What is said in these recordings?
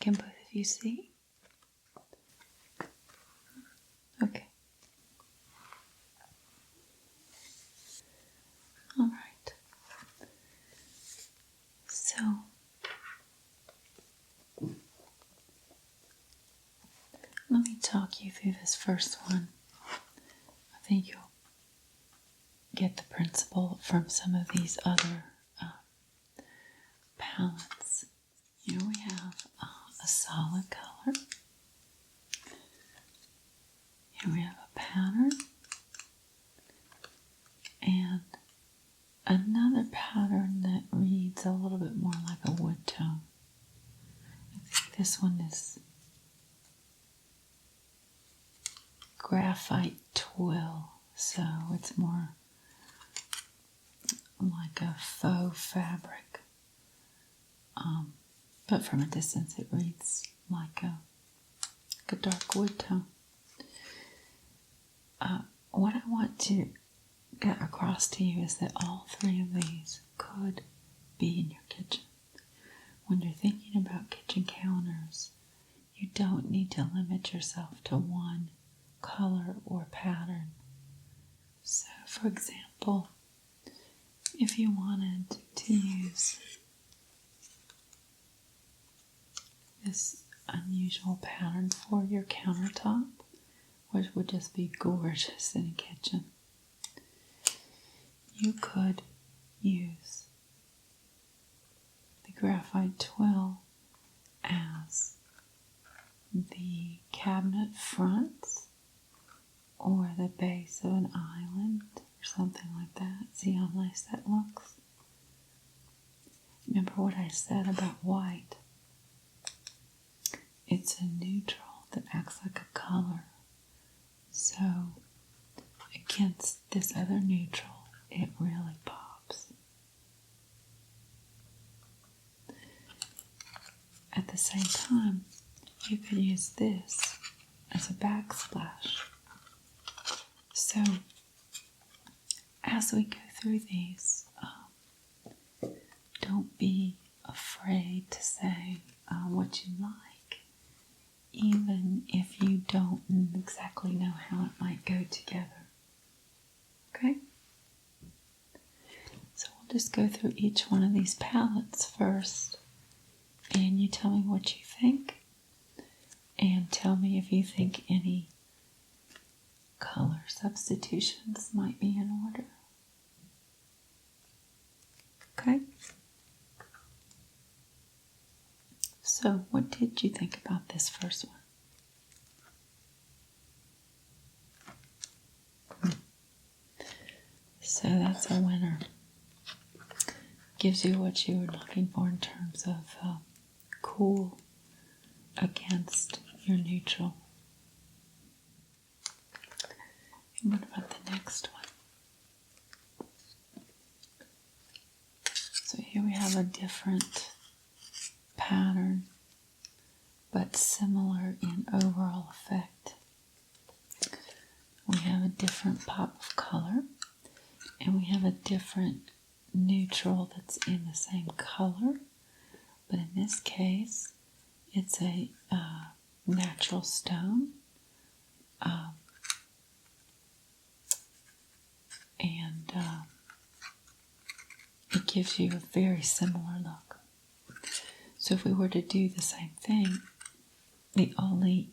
Can both of you see? Okay. All right. So, let me talk you through this first one. I think you'll get the principle from some of these other palettes. Here we have a solid color. Here we have a pattern. And another pattern that reads a little bit more like a wood tone. I think this one is graphite twill, so it's more like a faux fabric. But from a distance it reads like a dark wood tone. What I want to get across to you is that all three of these could be in your kitchen. When you're thinking about kitchen counters, you don't need to limit yourself to one color or pattern. So, for example, if you wanted to use this unusual pattern for your countertop, which would just be gorgeous in a kitchen, you could use the graphite twill as the cabinet fronts or the base of an island or something like that. See how nice that looks? Remember what I said about white? It's a neutral that acts like a color. So against this other neutral, it really pops. At the same time, you could use this as a backsplash. So as we go through these, don't be afraid to say what you like, even if you don't exactly know how it might go together. Okay? So we'll just go through each one of these palettes first, and you tell me what you think, and tell me if you think any color substitutions might be in order. Okay? So, what did you think about this first one? So that's a winner. Gives you what you were looking for in terms of cool against your neutral. And what about the next one? So here we have a different pattern, but similar in overall effect. We have a different pop of color, and we have a different neutral that's in the same color, but in this case, it's a natural stone, and it gives you a very similar look. So if we were to do the same thing, the only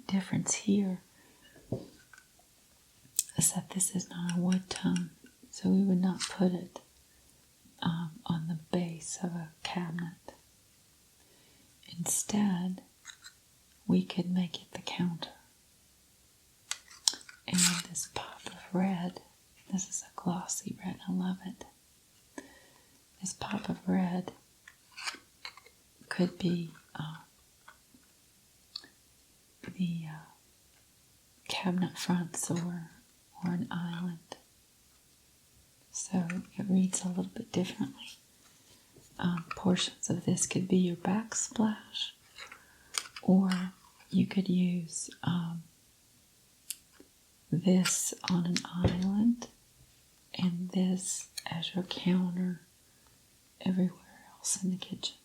difference here is that this is not a wood tone, so we would not put it on the base of a cabinet. Instead, we could make it the counter. And this pop of red, this is a glossy red, I love it. This pop of red could be the cabinet fronts or an island. So it reads a little bit differently. Portions of this could be your backsplash, or you could use this on an island and this as your counter everywhere else in the kitchen.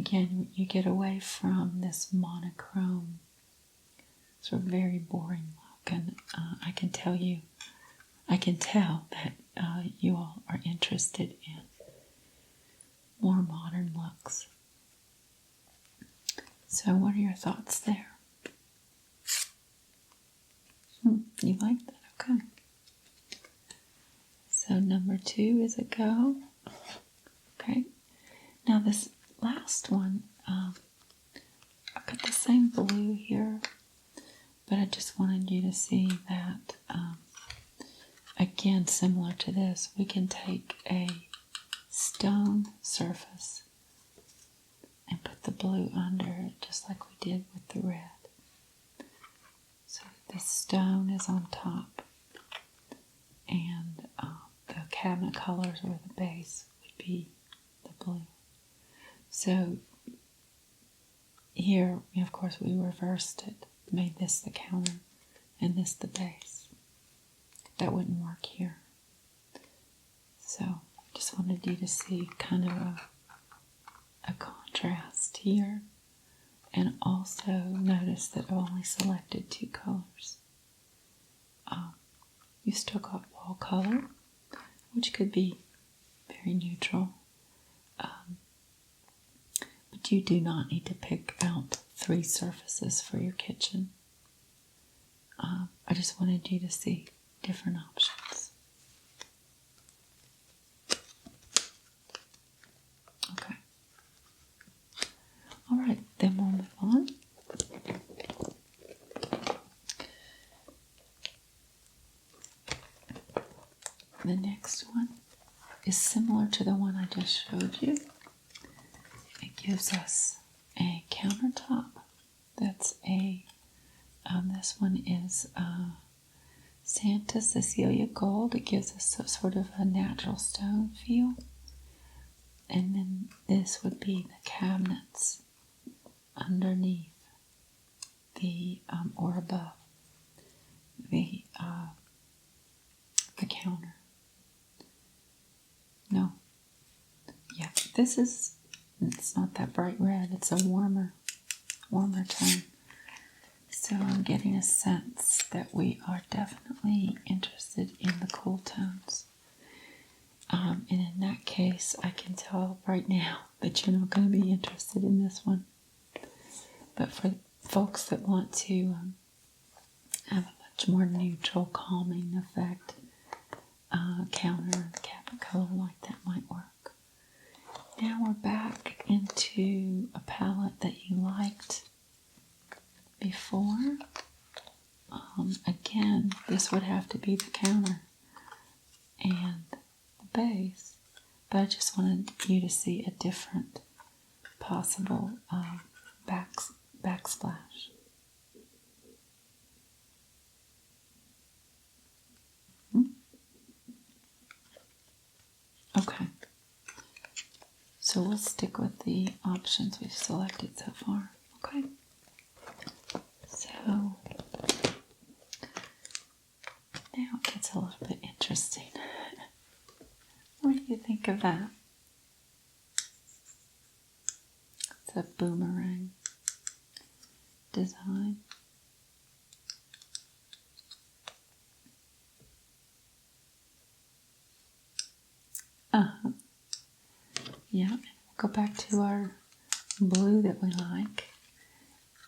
again, you get away from this monochrome, sort of very boring look. And I can tell that you all are interested in more modern looks. So what are your thoughts there? You like that? Okay. So number 2 is a go. Okay. Now this last one, I've got the same blue here, but I just wanted you to see that, again, similar to this, we can take a stone surface and put the blue under it, just like we did with the red. So the stone is on top, and the cabinet colors or the base would be the blue. So here, of course, we reversed it, made this the counter and this the base. That wouldn't work here. So I just wanted you to see kind of a contrast here, and also notice that I only selected 2 colors. You still got wall color, which could be very neutral, but you do not need to pick out 3 surfaces for your kitchen. I just wanted you to see different options. Okay. All right, then we'll move on. The next one is similar to the one I just showed you. It gives us a countertop. That's this one is Santa Cecilia Gold. It gives us sort of a natural stone feel. And then this would be the cabinets underneath the, or above the counter. No. Yeah, it's not that bright red. It's a warmer tone. So I'm getting a sense that we are definitely interested in the cool tones. And in that case, I can tell right now that you're not going to be interested in this one. But for folks that want to have a much more neutral, calming effect, counter and cabinet color like that might work. Now we're back into a palette that you liked before. Again, this would have to be the counter and the base, but I just wanted you to see a different possible backsplash. Okay, so we'll stick with the options we've selected so far. Okay, so now it gets a little bit interesting. What do you think of that? It's a boomerang design. Yeah, we'll go back to our blue that we like,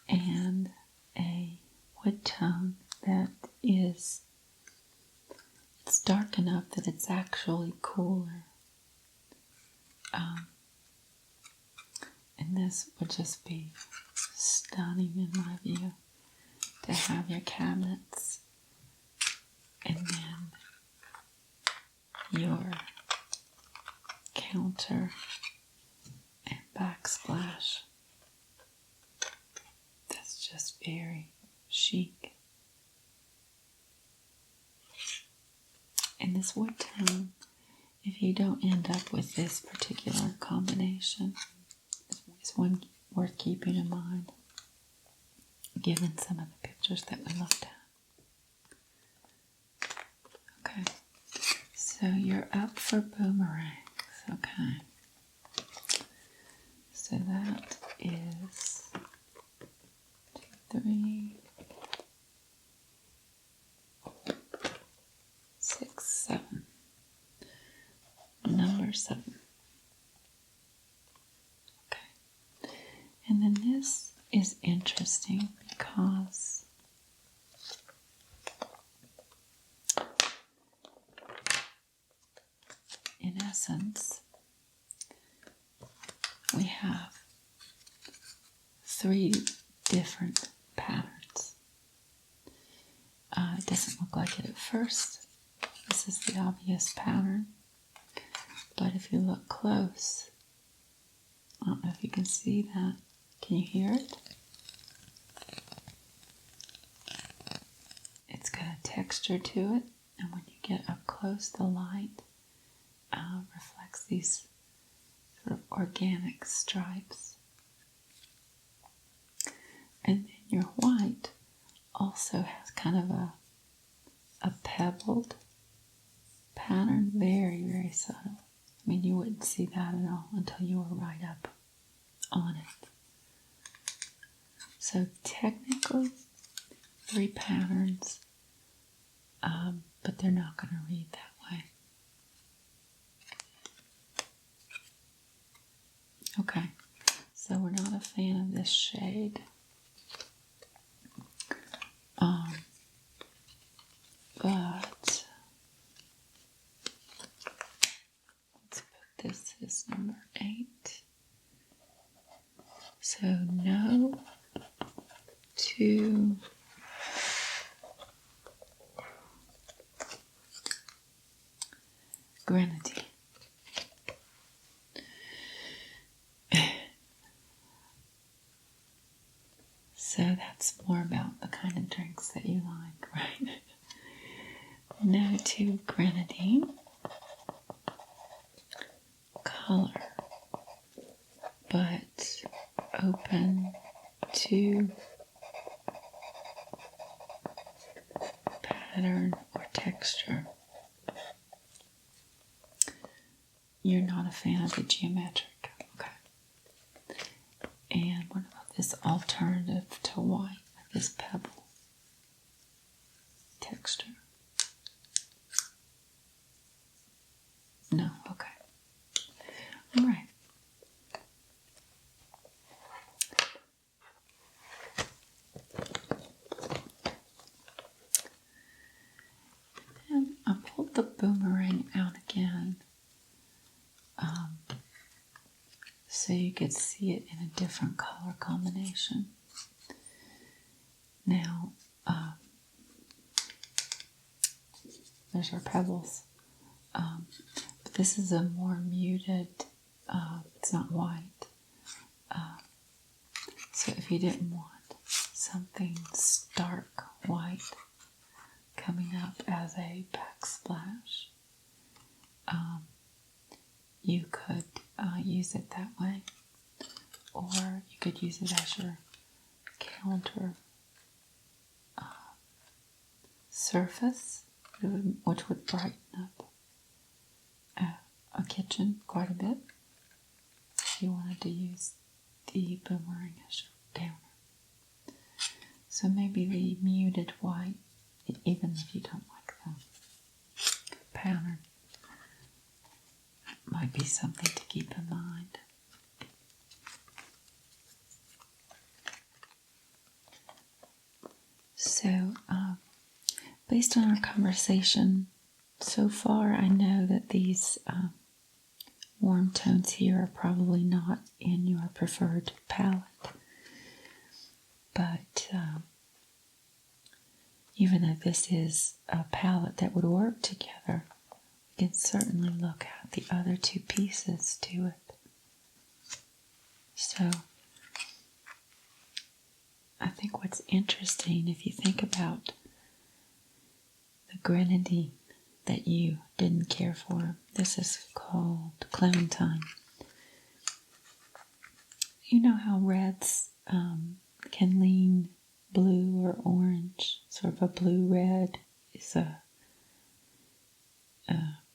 and a wood tone that is, it's dark enough that it's actually cooler. And this would just be stunning in my view, to have your cabinets and then your counter and backsplash. That's just very chic. And this wood tone, if you don't end up with this particular combination, is one worth keeping in mind, given some of the pictures that we looked at. Okay, so you're up for boomerangs. Okay, so that And then this is interesting because in essence, we have 3 different patterns. It doesn't look like it at first. This is the obvious pattern. But if you look close, I don't know if you can see that. Can you hear it? It's got a texture to it, and when you get up close, the light reflects these sort of organic stripes. And then your white also has kind of a pebbled pattern, very, very subtle. I mean, you wouldn't see that at all until you were right up on it. So technically, 3 patterns, but they're not going to read that way. Okay, so we're not a fan of this shade. But let's put this as number 8. So no to grenadine. So that's more about the kind of drinks that you like, right? No to grenadine. Color, but open to pattern or texture. You're not a fan of the geometric, okay. And what about this alternative to white, this pebble texture? No, okay. All right. And I pulled the boomerang out again so you could see it in a different color combination. Now, there's our pebbles. But this is a more muted, it's not white. So if you didn't want something stark white coming up as a backsplash, you could use it that way, or you could use it as your counter surface, which would brighten up a kitchen quite a bit if you wanted to use the boomerang as your counter. So maybe the muted white, even if you don't like the pattern, might be something to keep in mind. So, based on our conversation so far, I know that these warm tones here are probably not in your preferred palette. But even though this is a palette that would work together, we can certainly look at the other 2 pieces to it. So, I think what's interesting, if you think about the grenadine that you didn't care for, this is called clementine. You know how reds can lean blue or orange, sort of a blue-red is a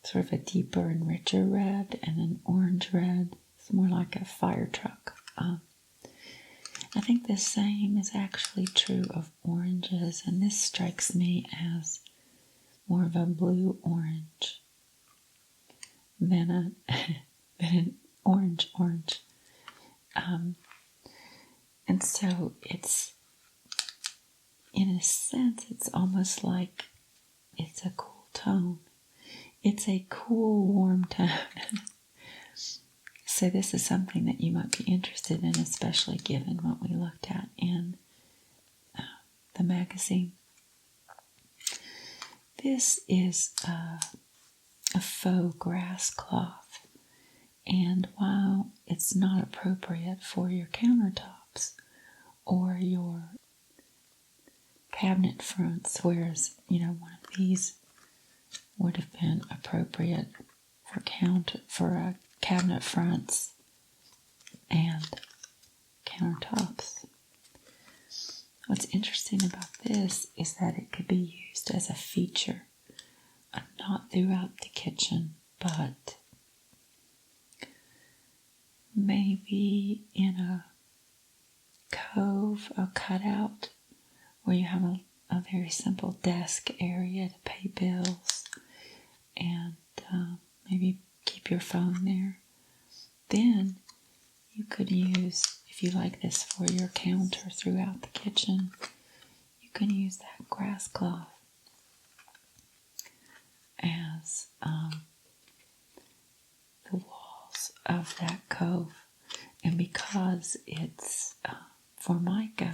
sort of a deeper and richer red, and an orange red is more like a fire truck. I think the same is actually true of oranges, and this strikes me as more of a blue-orange than an orange. And so it's, in a sense, it's almost like it's a cool tone. It's a cool, warm tone. So this is something that you might be interested in, especially given what we looked at in the magazine. This is a faux grass cloth, and while it's not appropriate for your countertops or your cabinet fronts, whereas, one of these would have been appropriate for cabinet fronts and countertops. What's interesting about this is that it could be used as a feature, not throughout the kitchen, but maybe in a cove, a cutout, where you have a very simple desk area to pay bills and maybe keep your phone there. Then you could use, if you like this for your counter throughout the kitchen, you can use that grass cloth as the walls of that cove. And because it's Formica,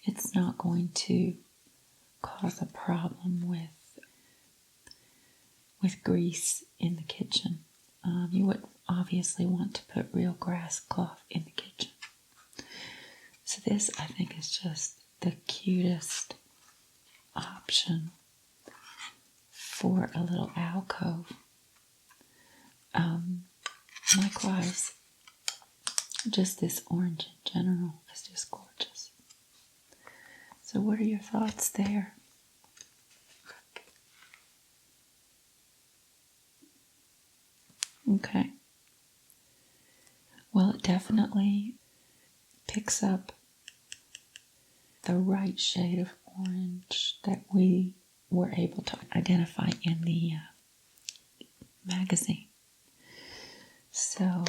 it's not going to cause a problem with grease in the kitchen. You would obviously want to put real grass cloth in the kitchen. So this, I think, is just the cutest option for a little alcove. Likewise, just this orange in general is just gorgeous. So what are your thoughts there? Okay. Well, it definitely picks up the right shade of orange that we were able to identify in the magazine. So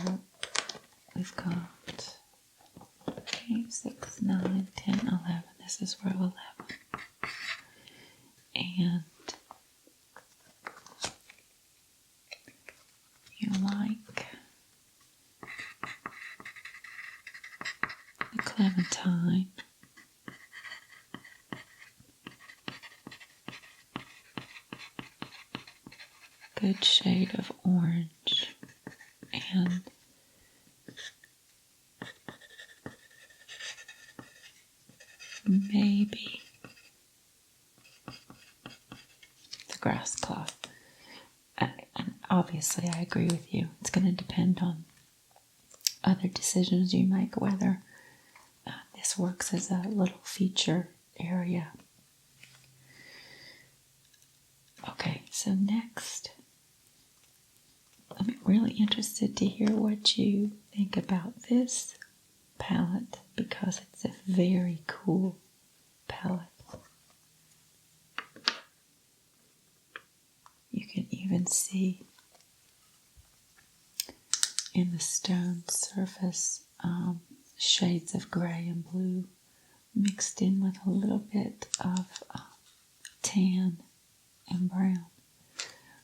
we've got 6, 9, 10, 11. This is row 11. And you like the clementine. Good shade of orange. And maybe the grass cloth. And obviously, I agree with you. It's going to depend on other decisions you make, whether this works as a little feature area. Okay, so next, I'm really interested to hear what you think about this palette, because it's a very cool palette. You can even see in the stone surface shades of gray and blue mixed in with a little bit of tan and brown.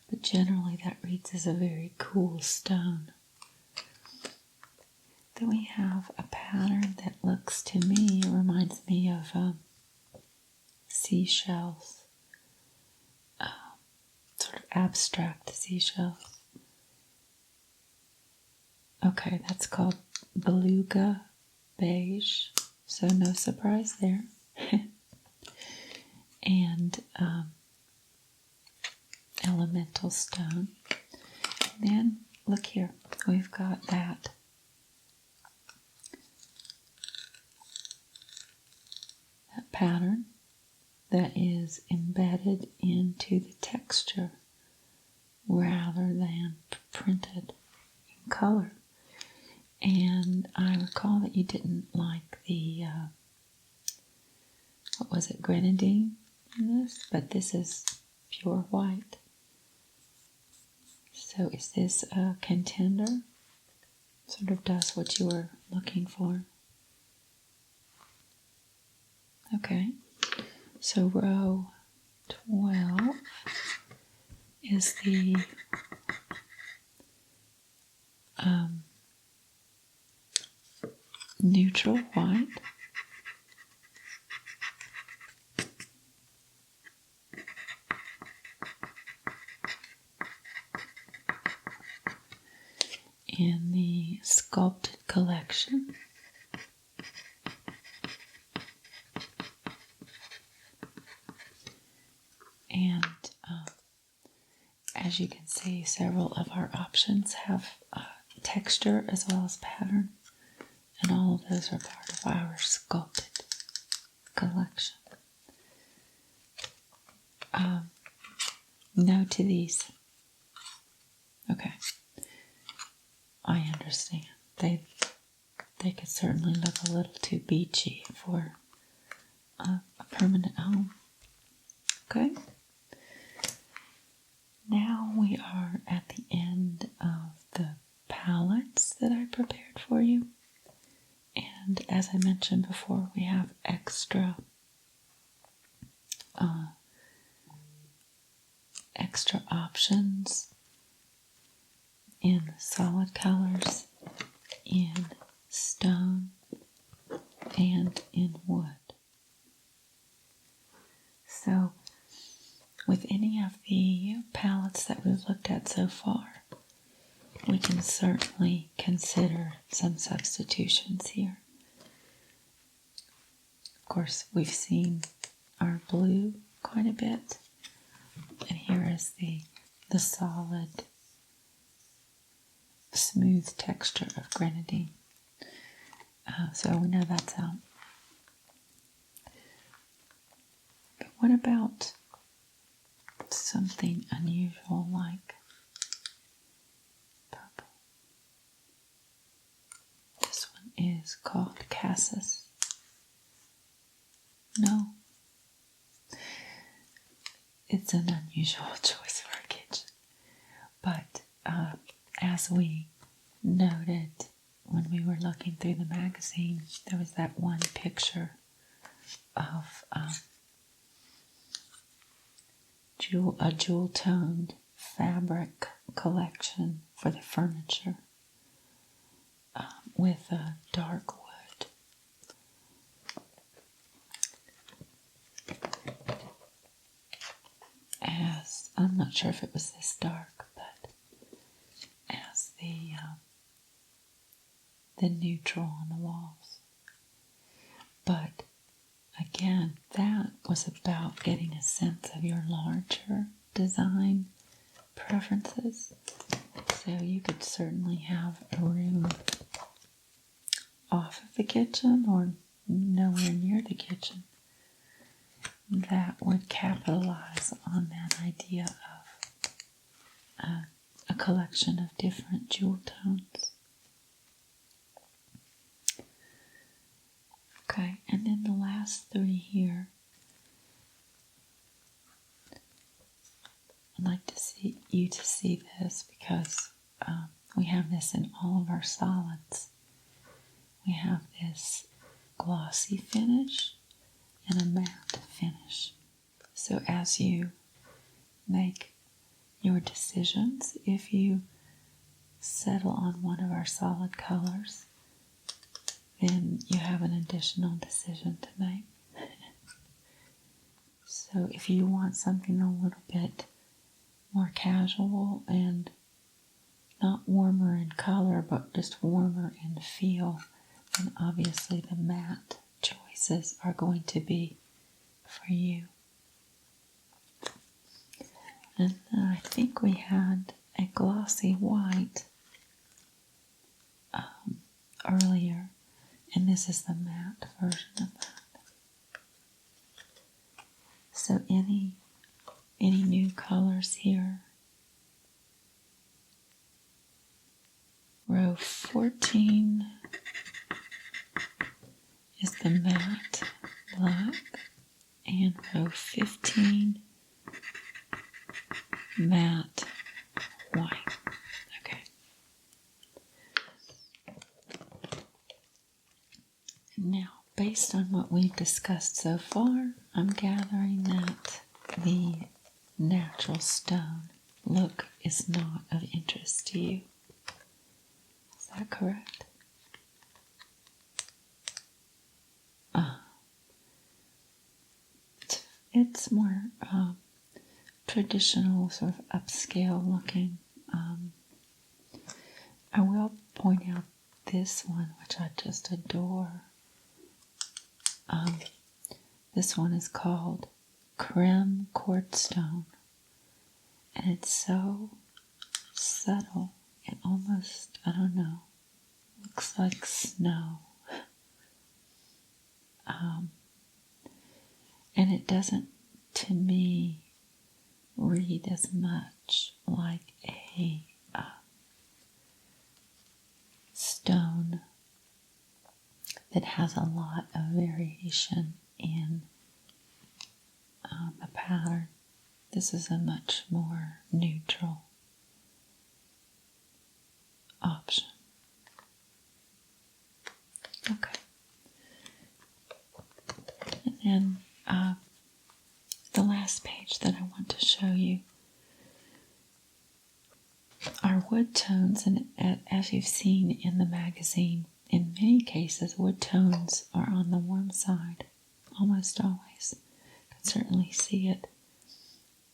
But generally that reads as a very cool stone. Then we have a pattern that looks, to me, reminds me of seashells, sort of abstract seashells. Okay, that's called Beluga Beige, so no surprise there. And elemental stone. And then look here, we've got that pattern that is embedded into the texture rather than printed in color. And I recall that you didn't like the, what was it, grenadine in this? But this is pure white. So is this a contender? Sort of does what you were looking for. Okay, so row 12 is the neutral white. In the sculpted collection. And as you can see, several of our options have texture as well as pattern, and all of those are part of our sculpted collection. No to these. Okay. I understand. They could certainly look a little too beachy for a permanent home. Okay. Now we are at the end of the palettes that I prepared for you. And as I mentioned before, we have extra options in solid colors, in stone, and in wood. So with any of the palettes that we've looked at so far, we can certainly consider some substitutions here. Of course, we've seen our blue quite a bit, and here is the solid, smooth texture of grenadine. So we know that's out. But what about something unusual like purple? This one is called Cassis. No. It's an unusual choice for a kitchen. But as we noted when we were looking through the magazine, there was that one picture of a jewel-toned fabric collection for the furniture with a dark wood. As, I'm not sure if it was this dark, but as the neutral on the walls. But again, that was about getting a sense of your larger design preferences. So you could certainly have a room off of the kitchen or nowhere near the kitchen that would capitalize on that idea of a collection of different jewel tones. Okay, and then the last three here, I'd like to see you to see this because we have this in all of our solids. We have this glossy finish and a matte finish. So as you make your decisions, if you settle on one of our solid colors, then you have an additional decision to make. So if you want something a little bit more casual and not warmer in color, but just warmer in feel, then obviously the matte choices are going to be for you. And I think we had a glossy white earlier. And this is the matte version of that. So any new colors here? Row 14 is the matte black, and row 15 matte white. Okay. Now, based on what we've discussed so far, I'm gathering that the natural stone look is not of interest to you. Is that correct? It's more traditional, sort of upscale looking. I will point out this one, which I just adore. This one is called Creme Cordstone, and it's so subtle. It almost, I don't know, looks like snow. And it doesn't, to me, read as much like a stone that has a lot of variation in the pattern. This is a much more neutral option. Okay. And then the last page that I want to show you are wood tones, and as you've seen in the magazine, in many cases wood tones are on the warm side, almost always. You can certainly see it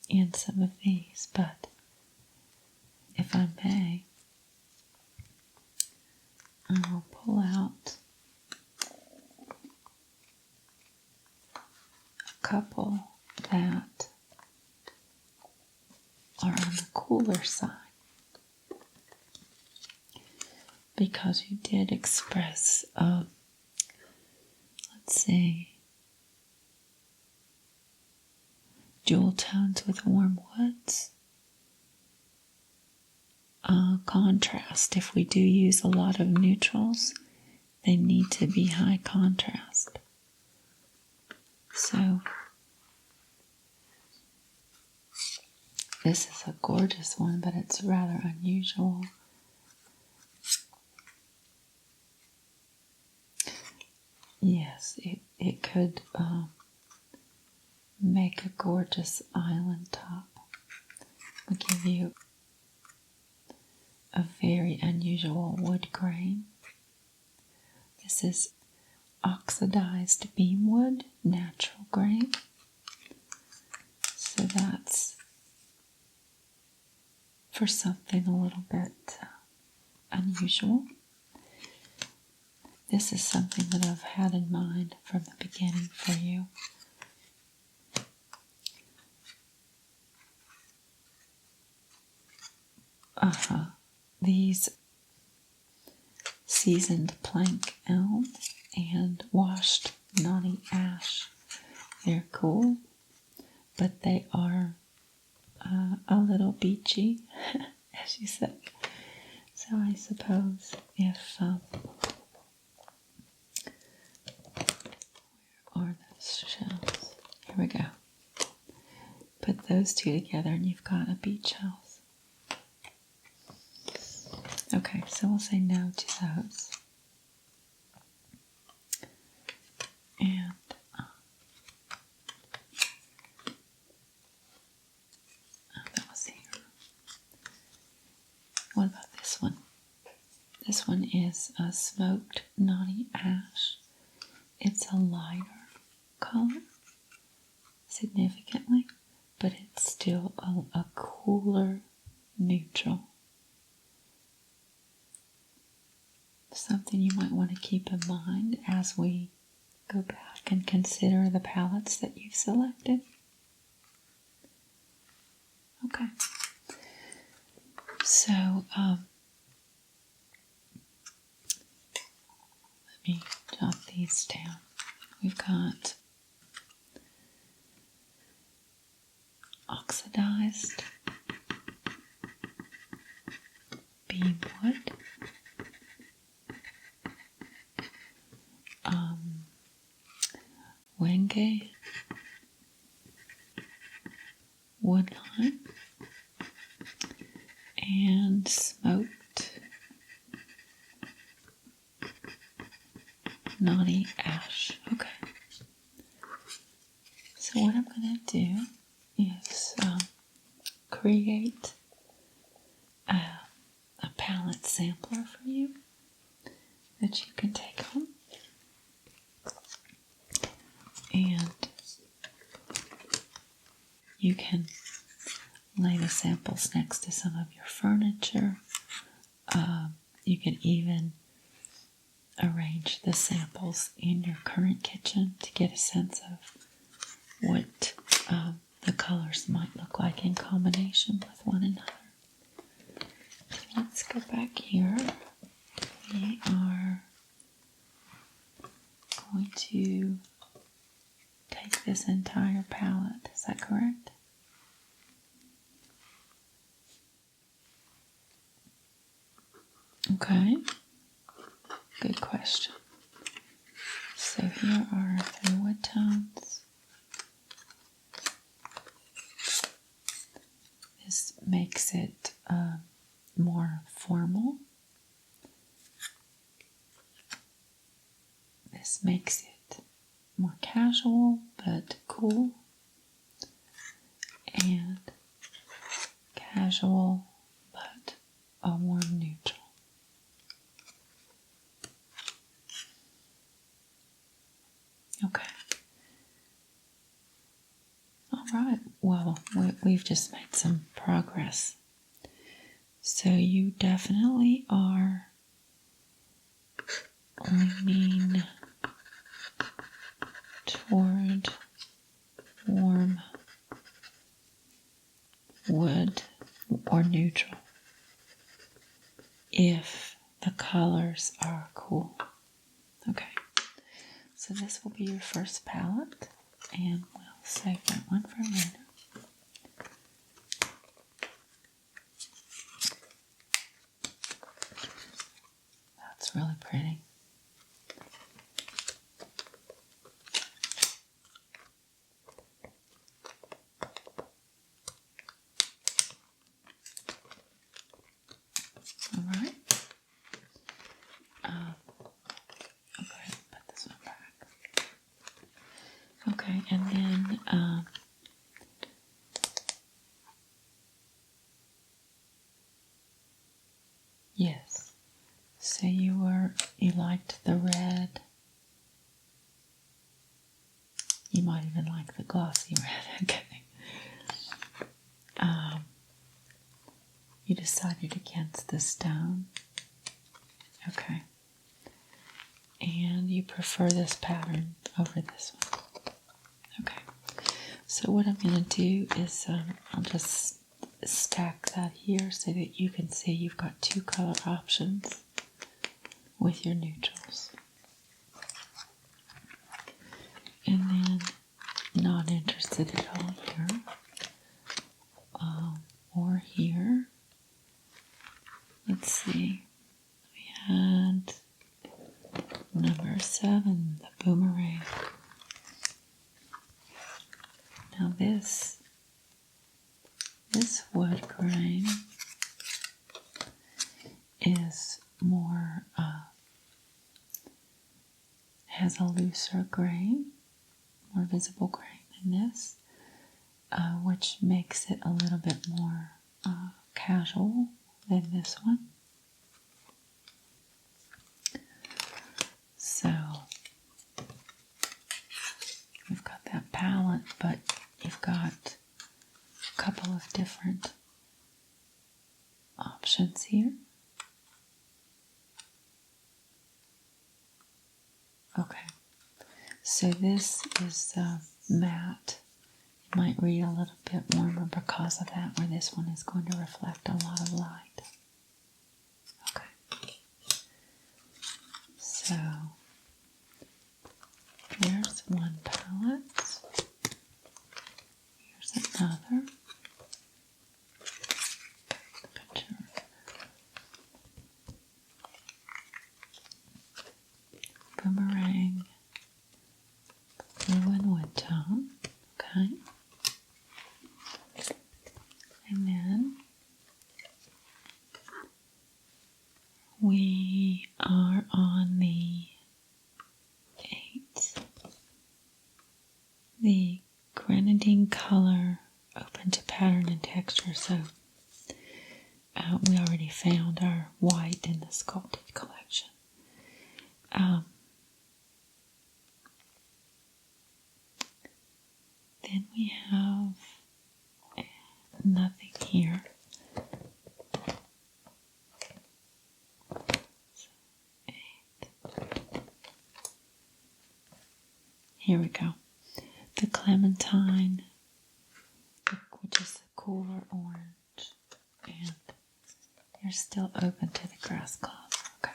in some of these, but if I may, I will pull out a couple that are on the cooler side, because you did express, let's see, jewel tones with warm woods. Contrast, if we do use a lot of neutrals, they need to be high contrast. So, this is a gorgeous one, but it's rather unusual. Yes, it could make a gorgeous island top. I'll give you a very unusual wood grain. This is oxidized beamwood, natural grain. So that's for something a little bit unusual. This is something that I've had in mind from the beginning for you. These seasoned plank elm and washed knotty ash. They're cool, but they are a little beachy, as you said. So I suppose if where are those shells? Here we go. Put those two together and you've got a beach house. Okay, so we'll say no to those. And that was here. What about this one? This one is a smoked knotty ash. It's a lighter color, significantly, but it's still a cooler neutral. Something you might want to keep in mind as we go back and consider the palettes that you've selected. Okay. So, let me jot these down. We've got oxidized beamwood, wenge, woodline, and smoked Naughty Ash. Okay. So what I'm going to do is create a palette sampler for you that you can take home. And you can lay the samples next to some of your furniture. You can even arrange the samples in your current kitchen to get a sense of what the colors might look like in combination with one another. Let's go back here. We are going to take this entire palette. Is that correct? Okay. Good question. So here are our 3 wood tones. This makes it more formal. This makes it more casual but cool. And casual but a warm neutral. Okay. All right. Well, we've just made some progress. So you definitely are leaning toward warm wood or neutral if the colors are cool. Okay. So this will be your first palette, and we'll save that one for later. That's really pretty. All right. Okay, put this one back. Okay, and then yes. So you liked the red. You might even like the glossy red. Okay. You decided against the stone. Okay. And you prefer this pattern over this one. Okay. So what I'm going to do is I'll just stack that here so that you can see you've got 2 color options with your neutrals. And then not interested at all here or here. Let's see. We had number 7, the boomerang. Now this wood grain is more, has a looser grain, more visible grain than this, which makes it a little bit more casual than this one. So we've got that palette, but you've got a couple of different options here. Okay, so this is matte. It might read a little bit warmer because of that, where this one is going to reflect a lot of light. Okay, so there's one palette. Here's another. Picture. Boomerang. Blue and wood tone. Okay. And then we are on the Then we have nothing here. So 8. Here we go. The clementine, which is the cooler orange, and you're still open to the grass cloth. Okay.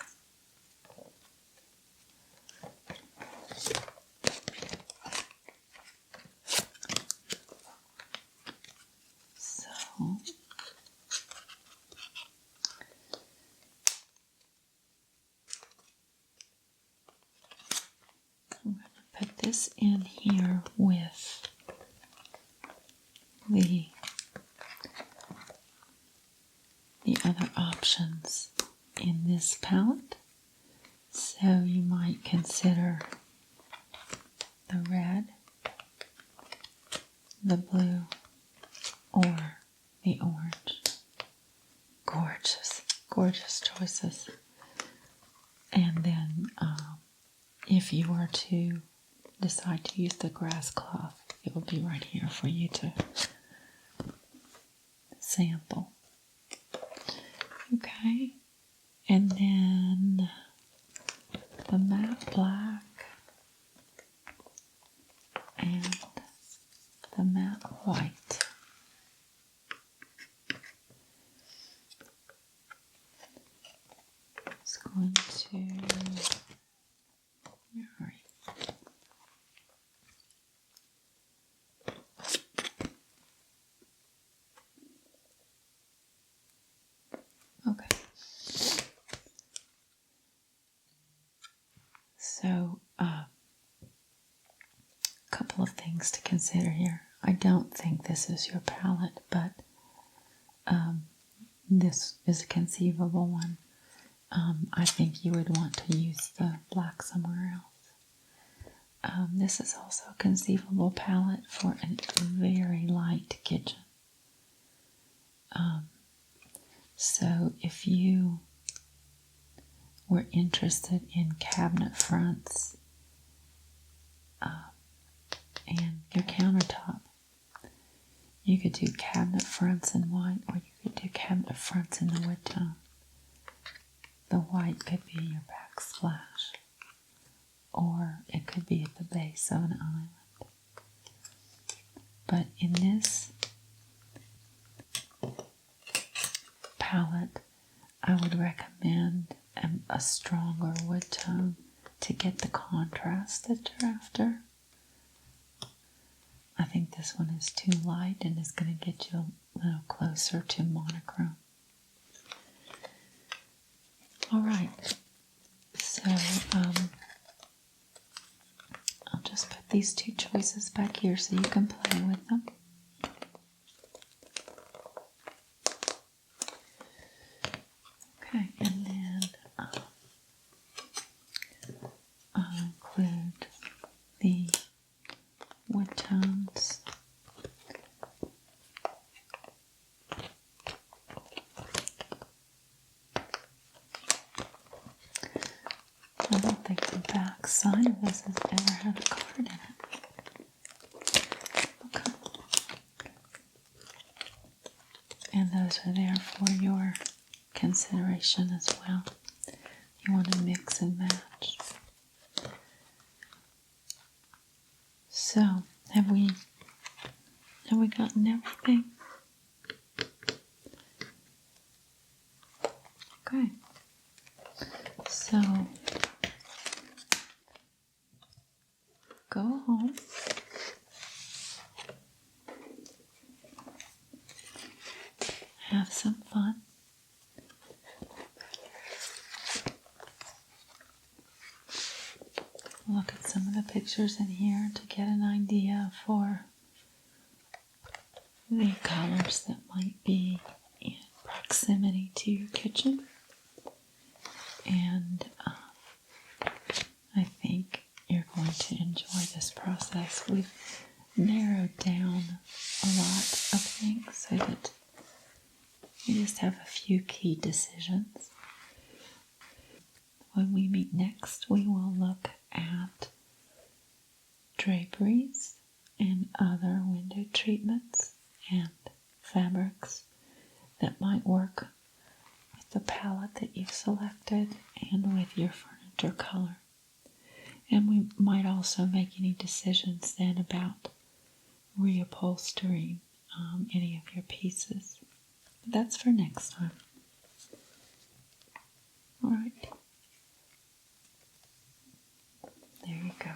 So I'm going to put this in here with the other options in this palette. So you might consider the red, the blue, or the orange. Gorgeous, gorgeous choices. And then if you were to decide to use the grass cloth, it will be right here for you to sample. Okay, and then the matte black and the matte white. It's going to, where are you? Okay. So, a couple of things to consider here. I don't think this is your palette, but this is a conceivable one. I think you would want to use the black somewhere else. This is also a conceivable palette for a very light kitchen. So if you were interested in cabinet fronts and your countertop, you could do cabinet fronts in white, or you could do cabinet fronts in the wood tone. The white could be your backsplash, or it could be at the base of an island. But in this palette, I would recommend a stronger wood tone to get the contrast that you're after. I think this one is too light and is going to get you a little closer to monochrome. All right, so I'll just put these two choices back here so you can play with them. Okay, and then I'll include the wood tones. I don't think the back side of this has ever had a card in it. Okay. And those are there for your consideration as well. You want to mix and match. So, have we gotten everything? Okay. So, go home. Have some fun. Look at some of the pictures in here to get an idea for the colors that might be in proximity to your kitchen. And I think you're going to enjoy this process. We've narrowed down a lot of things so that you just have a few key decisions. When we meet next, we will look at draperies and other window treatments and fabrics that might work with the palette that you've selected and with your furniture color. And we might also make any decisions then about reupholstering any of your pieces. But that's for next time. All right. There you go.